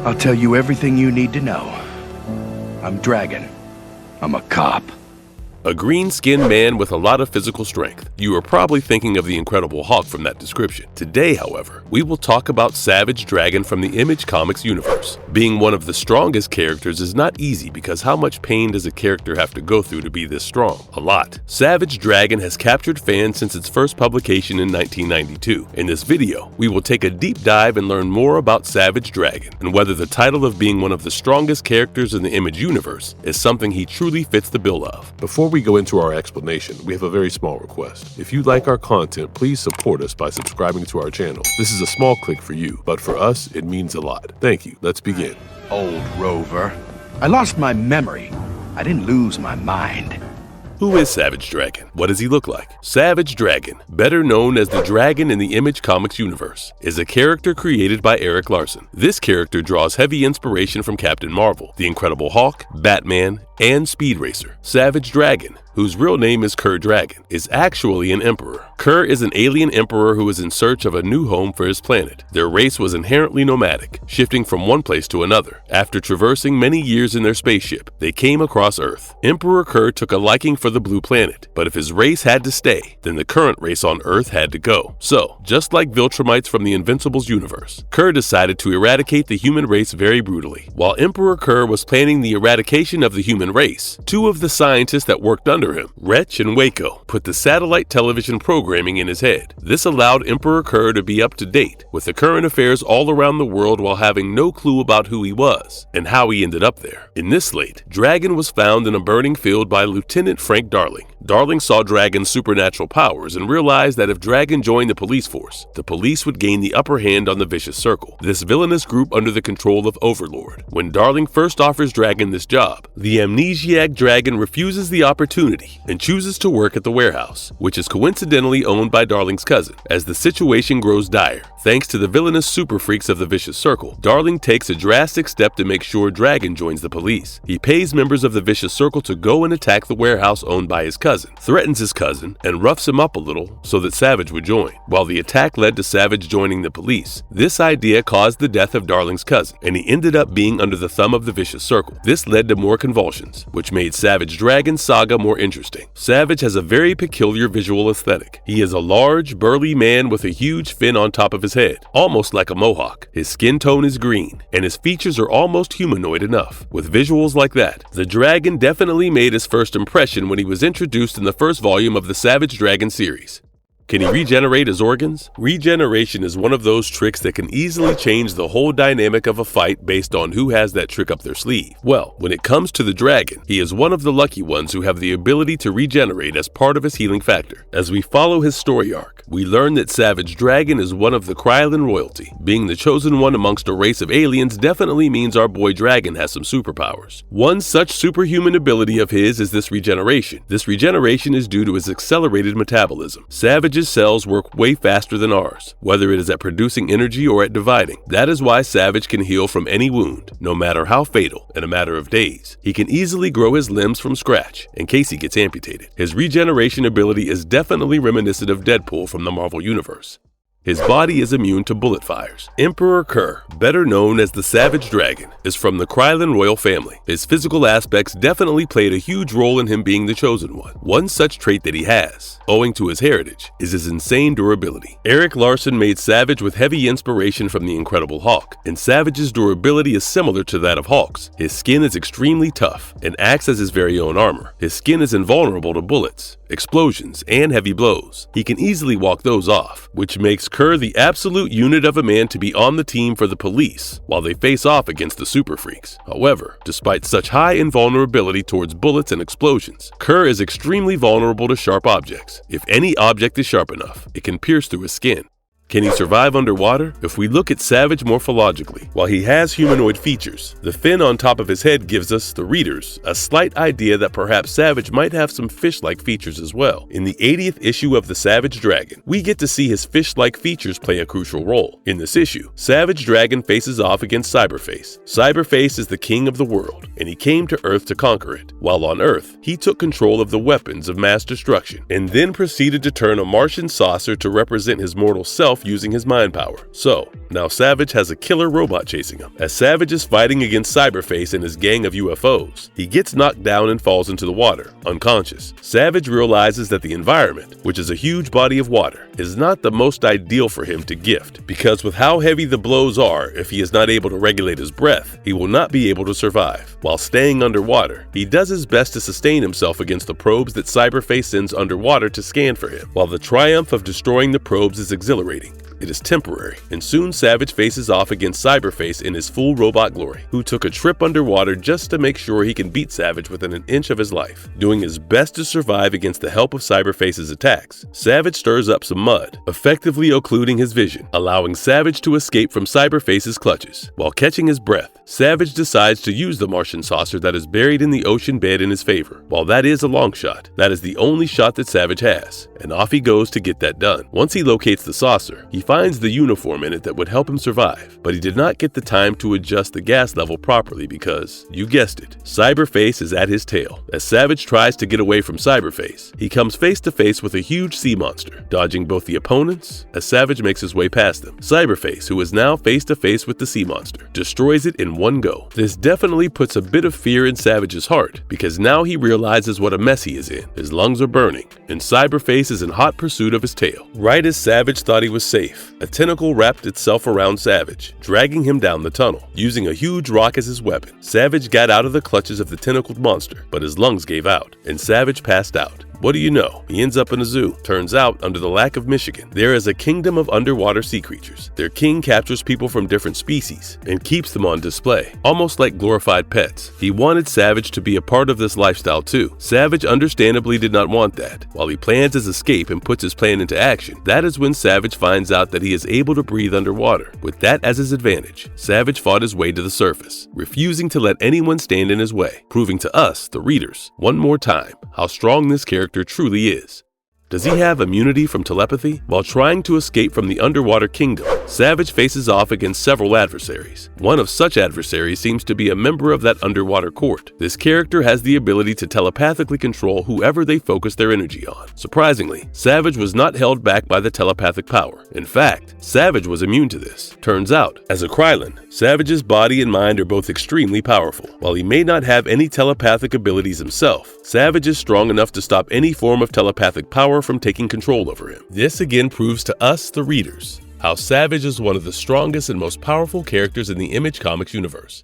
I'll tell you everything you need to know. I'm Dragon. I'm a cop. A green-skinned man with a lot of physical strength. You are probably thinking of the Incredible Hulk from that description. Today, however, we will talk about Savage Dragon from the Image Comics universe. Being one of the strongest characters is not easy because how much pain does a character have to go through to be this strong? A lot. Savage Dragon has captured fans since its first publication in 1992. In this video, we will take a deep dive and learn more about Savage Dragon and whether the title of being one of the strongest characters in the Image universe is something he truly fits the bill of. Before we go into our explanation, we have a very small request. If you like our content, please support us by subscribing to our channel. This is a small click for you, but for us, it means a lot. Thank you. Let's begin. Old rover. I lost my memory. I didn't lose my mind. Who is Savage Dragon? What does he look like? Savage Dragon, better known as the Dragon in the Image Comics universe, is a character created by Erik Larsen. This character draws heavy inspiration from Captain Marvel, the Incredible Hulk, Batman, and Speed Racer. Savage Dragon, whose real name is Kur Dragon, is actually an emperor. Kur is an alien emperor who is in search of a new home for his planet. Their race was inherently nomadic, shifting from one place to another. After traversing many years in their spaceship, they came across Earth. Emperor Kur took a liking for the blue planet, but if his race had to stay, then the current race on Earth had to go. So, just like Viltrumites from the Invincibles universe, Kur decided to eradicate the human race very brutally. While Emperor Kur was planning the eradication of the human race, two of the scientists that worked under him, Wretch and Waco, put the satellite television programming in his head. This allowed Emperor Kur to be up to date with the current affairs all around the world while having no clue about who he was and how he ended up there. In this slate, Dragon was found in a burning field by Lieutenant Frank Darling. Darling saw Dragon's supernatural powers and realized that if Dragon joined the police force, the police would gain the upper hand on the Vicious Circle, this villainous group under the control of Overlord. When Darling first offers Dragon this job, the amnesiac Dragon refuses the opportunity and chooses to work at the warehouse, which is coincidentally owned by Darling's cousin. As the situation grows dire, thanks to the villainous super freaks of the Vicious Circle, Darling takes a drastic step to make sure Dragon joins the police. He pays members of the Vicious Circle to go and attack the warehouse owned by his cousin, threatens his cousin, and roughs him up a little so that Savage would join. While the attack led to Savage joining the police, this idea caused the death of Darling's cousin, and he ended up being under the thumb of the Vicious Circle. This led to more convulsions, which made Savage Dragon's saga more interesting. Savage has a very peculiar visual aesthetic. He is a large, burly man with a huge fin on top of his head, almost like a mohawk. His skin tone is green, and his features are almost humanoid enough. With visuals like that, the Dragon definitely made his first impression when he was introduced in the first volume of the Savage Dragon series. Can he regenerate his organs? Regeneration is one of those tricks that can easily change the whole dynamic of a fight based on who has that trick up their sleeve. Well, when it comes to the Dragon, he is one of the lucky ones who have the ability to regenerate as part of his healing factor. As we follow his story arc, we learn that Savage Dragon is one of the Krylon royalty. Being the chosen one amongst a race of aliens definitely means our boy Dragon has some superpowers. One such superhuman ability of his is this regeneration. This regeneration is due to his accelerated metabolism. Savage's cells work way faster than ours, whether it is at producing energy or at dividing. That is why Savage can heal from any wound, no matter how fatal, in a matter of days. He can easily grow his limbs from scratch, in case he gets amputated. His regeneration ability is definitely reminiscent of Deadpool from the Marvel Universe. His body is immune to bullet fires. Emperor Kur, better known as the Savage Dragon, is from the Krylon royal family. His physical aspects definitely played a huge role in him being the chosen one. One such trait that he has, owing to his heritage, is his insane durability. Erik Larsen made Savage with heavy inspiration from the Incredible Hulk, and Savage's durability is similar to that of Hulk's. His skin is extremely tough and acts as his very own armor. His skin is invulnerable to bullets, explosions, and heavy blows. He can easily walk those off, which makes Kur the absolute unit of a man to be on the team for the police while they face off against the super freaks. However, despite such high invulnerability towards bullets and explosions, Kur is extremely vulnerable to sharp objects. If any object is sharp enough, it can pierce through his skin. Can he survive underwater? If we look at Savage morphologically, while he has humanoid features, the fin on top of his head gives us, the readers, a slight idea that perhaps Savage might have some fish-like features as well. In the 80th issue of the Savage Dragon, we get to see his fish-like features play a crucial role. In this issue, Savage Dragon faces off against Cyberface. Cyberface is the king of the world, and he came to Earth to conquer it. While on Earth, he took control of the weapons of mass destruction, and then proceeded to turn a Martian saucer to represent his mortal self himself using his mind power. So, now Savage has a killer robot chasing him. As Savage is fighting against Cyberface and his gang of UFOs, he gets knocked down and falls into the water, unconscious. Savage realizes that the environment, which is a huge body of water, is not the most ideal for him to gift, because with how heavy the blows are, if he is not able to regulate his breath, he will not be able to survive. While staying underwater, he does his best to sustain himself against the probes that Cyberface sends underwater to scan for him. While the triumph of destroying the probes is exhilarating, it is temporary, and soon Savage faces off against Cyberface in his full robot glory, who took a trip underwater just to make sure he can beat Savage within an inch of his life. Doing his best to survive against the help of Cyberface's attacks, Savage stirs up some mud, effectively occluding his vision, allowing Savage to escape from Cyberface's clutches. While catching his breath, Savage decides to use the Martian saucer that is buried in the ocean bed in his favor. While that is a long shot, that is the only shot that Savage has, and off he goes to get that done. Once he locates the saucer, he finds the uniform in it that would help him survive, but he did not get the time to adjust the gas level properly because, you guessed it, Cyberface is at his tail. As Savage tries to get away from Cyberface, he comes face to face with a huge sea monster, dodging both the opponents as Savage makes his way past them. Cyberface, who is now face to face with the sea monster, destroys it in one go. This definitely puts a bit of fear in Savage's heart, because now he realizes what a mess he is in. His lungs are burning, and Cyberface is in hot pursuit of his tail. Right as Savage thought he was safe, a tentacle wrapped itself around Savage, dragging him down the tunnel. Using a huge rock as his weapon, Savage got out of the clutches of the tentacled monster, but his lungs gave out, and Savage passed out. What do you know? He ends up in a zoo. Turns out, under the Lac of Michigan, there is a kingdom of underwater sea creatures. Their king captures people from different species and keeps them on display, almost like glorified pets. He wanted Savage to be a part of this lifestyle too. Savage understandably did not want that. While he plans his escape and puts his plan into action, that is when Savage finds out that he is able to breathe underwater. With that as his advantage, Savage fought his way to the surface, refusing to let anyone stand in his way, proving to us, the readers, one more time, how strong this character truly is. Does he have immunity from telepathy? While trying to escape from the underwater kingdom, Savage faces off against several adversaries. One of such adversaries seems to be a member of that underwater court. This character has the ability to telepathically control whoever they focus their energy on. Surprisingly, Savage was not held back by the telepathic power. In fact, Savage was immune to this. Turns out, as a Krylon, Savage's body and mind are both extremely powerful. While he may not have any telepathic abilities himself, Savage is strong enough to stop any form of telepathic power from taking control over him. This again proves to us, the readers, how Savage is one of the strongest and most powerful characters in the Image Comics universe.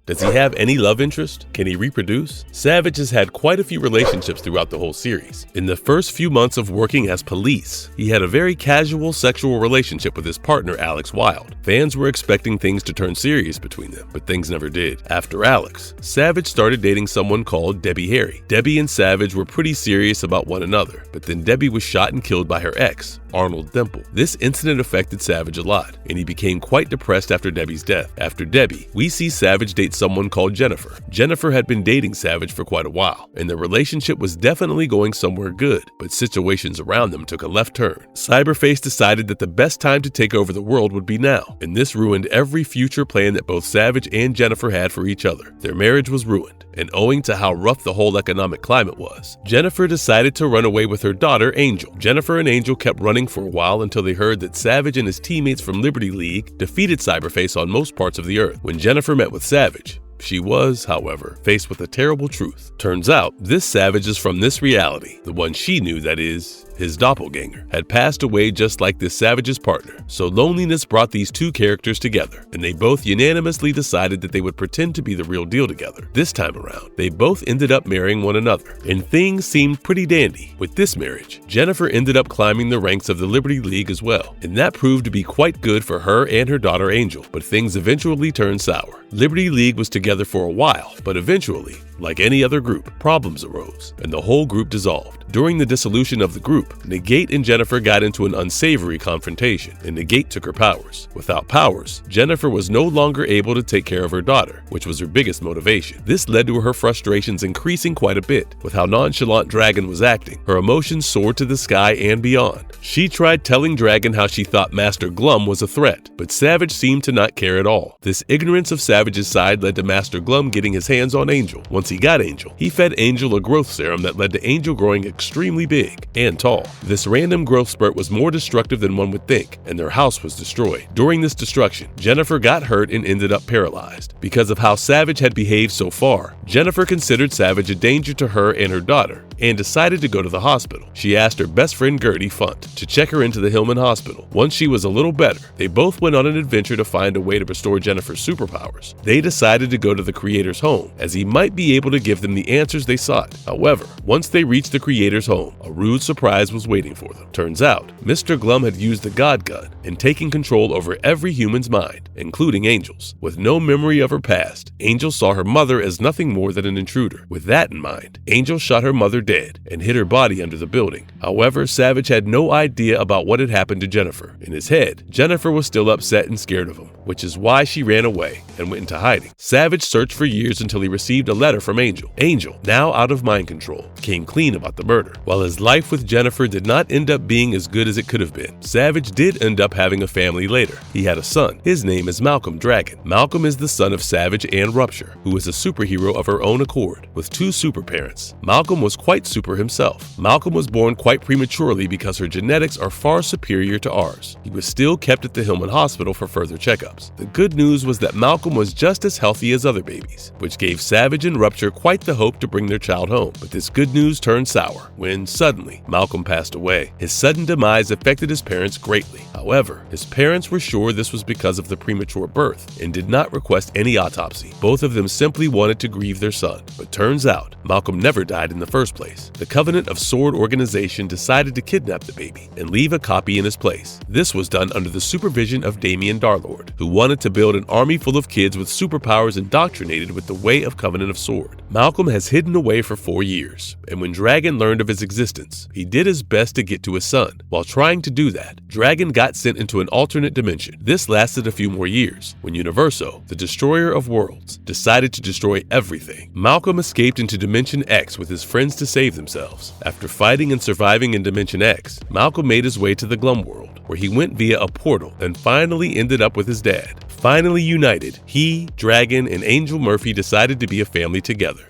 Does he have any love interest? Can he reproduce? Savage has had quite a few relationships throughout the whole series. In the first few months of working as police, he had a very casual sexual relationship with his partner Alex Wilde. Fans were expecting things to turn serious between them, but things never did. After Alex, Savage started dating someone called Debbie Harry. Debbie and Savage were pretty serious about one another, but then Debbie was shot and killed by her ex, Arnold Dimple. This incident affected Savage a lot, and he became quite depressed after Debbie's death. After Debbie, we see Savage date someone called Jennifer. Jennifer had been dating Savage for quite a while, and their relationship was definitely going somewhere good, but situations around them took a left turn. Cyberface decided that the best time to take over the world would be now, and this ruined every future plan that both Savage and Jennifer had for each other. Their marriage was ruined, and owing to how rough the whole economic climate was, Jennifer decided to run away with her daughter, Angel. Jennifer and Angel kept running for a while until they heard that Savage and his teammates from Liberty League defeated Cyberface on most parts of the Earth. When Jennifer met with Savage, she was, however, faced with a terrible truth. Turns out, this Savage is from this reality. The one she knew, that is, his doppelganger, had passed away just like this Savage's partner. So loneliness brought these two characters together, and they both unanimously decided that they would pretend to be the real deal together. This time around, they both ended up marrying one another, and things seemed pretty dandy. With this marriage, Jennifer ended up climbing the ranks of the Liberty League as well, and that proved to be quite good for her and her daughter Angel, but things eventually turned sour. Liberty League was together for a while, but eventually, like any other group, problems arose, and the whole group dissolved. During the dissolution of the group, Negate and Jennifer got into an unsavory confrontation, and Negate took her powers. Without powers, Jennifer was no longer able to take care of her daughter, which was her biggest motivation. This led to her frustrations increasing quite a bit. With how nonchalant Dragon was acting, her emotions soared to the sky and beyond. She tried telling Dragon how she thought Master Glum was a threat, but Savage seemed to not care at all. This ignorance of Savage's side led to Master Glum getting his hands on Angel. Once he got Angel, he fed Angel a growth serum that led to Angel growing extremely big and tall. all. This random growth spurt was more destructive than one would think, and their house was destroyed. During this destruction, Jennifer got hurt and ended up paralyzed. Because of how Savage had behaved so far, Jennifer considered Savage a danger to her and her daughter, and decided to go to the hospital. She asked her best friend Gertie Funt to check her into the Hillman Hospital. Once she was a little better, they both went on an adventure to find a way to restore Jennifer's superpowers. They decided to go to the Creator's home, as he might be able to give them the answers they sought. However, once they reached the Creator's home, a rude surprise was waiting for them. Turns out, Mr. Glum had used the God Gun and taken control over every human's mind, including Angel's. With no memory of her past, Angel saw her mother as nothing more than an intruder. With that in mind, Angel shot her mother dead and hid her body under the building. However, Savage had no idea about what had happened to Jennifer. In his head, Jennifer was still upset and scared of him, which is why she ran away and went into hiding. Savage searched for years until he received a letter from Angel. Angel, now out of mind control, came clean about the murder. While his life with Jennifer did not end up being as good as it could have been, Savage did end up having a family later. He had a son. His name is Malcolm Dragon. Malcolm is the son of Savage and Rupture, who is a superhero of her own accord, with 2 super parents. Malcolm was quite super himself. Malcolm was born quite prematurely because her genetics are far superior to ours. He was still kept at the Hillman Hospital for further checkups. The good news was that Malcolm was just as healthy as other babies, which gave Savage and Rupture quite the hope to bring their child home. But this good news turned sour when, suddenly, Malcolm passed away. His sudden demise affected his parents greatly. However, his parents were sure this was because of the premature birth and did not request any autopsy. Both of them simply wanted to grieve their son. But turns out, Malcolm never died in the first place. The Covenant of Sword organization decided to kidnap the baby and leave a copy in his place. This was done under the supervision of Damien Darlord, who wanted to build an army full of kids with superpowers indoctrinated with the way of Covenant of Sword. Malcolm has hidden away for 4 years, and when Dragon learned of his existence, he did his best to get to his son. While trying to do that, Dragon got sent into an alternate dimension. This lasted a few more years, when Universo, the destroyer of worlds, decided to destroy everything. Malcolm escaped into Dimension X with his friends to save themselves. After fighting and surviving in Dimension X, Malcolm made his way to the Glum world, where he went via a portal and finally ended up with his dad. Finally united, he, Dragon, and Angel Murphy decided to be a family together.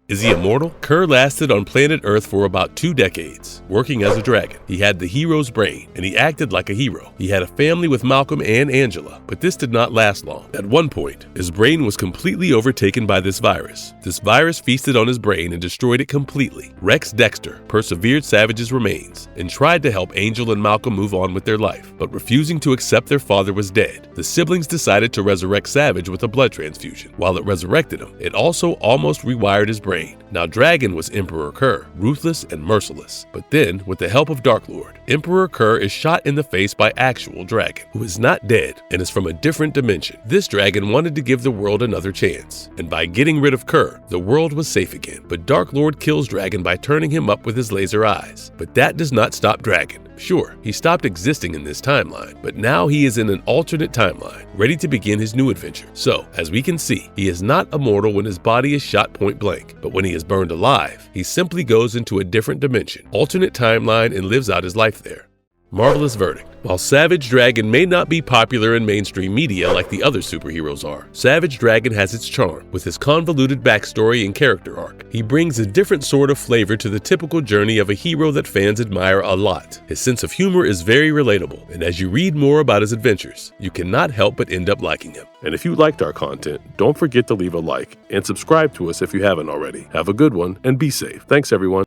Is he immortal? Kerr lasted on planet Earth for about 2 decades, working as a dragon. He had the hero's brain, and he acted like a hero. He had a family with Malcolm and Angela, but this did not last long. At one point, his brain was completely overtaken by this virus. This virus feasted on his brain and destroyed it completely. Rex Dexter persevered Savage's remains and tried to help Angel and Malcolm move on with their life, but refusing to accept their father was dead. The siblings decided to resurrect Savage with a blood transfusion. While it resurrected him, it also almost rewired his brain. Now Dragon was Emperor Kerr, ruthless and merciless. But then, with the help of Dark Lord, Emperor Kerr is shot in the face by actual Dragon, who is not dead and is from a different dimension. This Dragon wanted to give the world another chance, and by getting rid of Kerr, the world was safe again. But Dark Lord kills Dragon by turning him up with his laser eyes. But that does not stop Dragon. Sure, he stopped existing in this timeline, but now he is in an alternate timeline, ready to begin his new adventure. So, as we can see, he is not immortal when his body is shot point blank, but when he is burned alive, he simply goes into a different dimension, alternate timeline, and lives out his life there. Marvelous verdict. While Savage Dragon may not be popular in mainstream media like the other superheroes are, Savage Dragon has its charm. With his convoluted backstory and character arc, he brings a different sort of flavor to the typical journey of a hero that fans admire a lot. His sense of humor is very relatable, and as you read more about his adventures, you cannot help but end up liking him. And if you liked our content, don't forget to leave a like and subscribe to us if you haven't already. Have a good one and be safe. Thanks, everyone.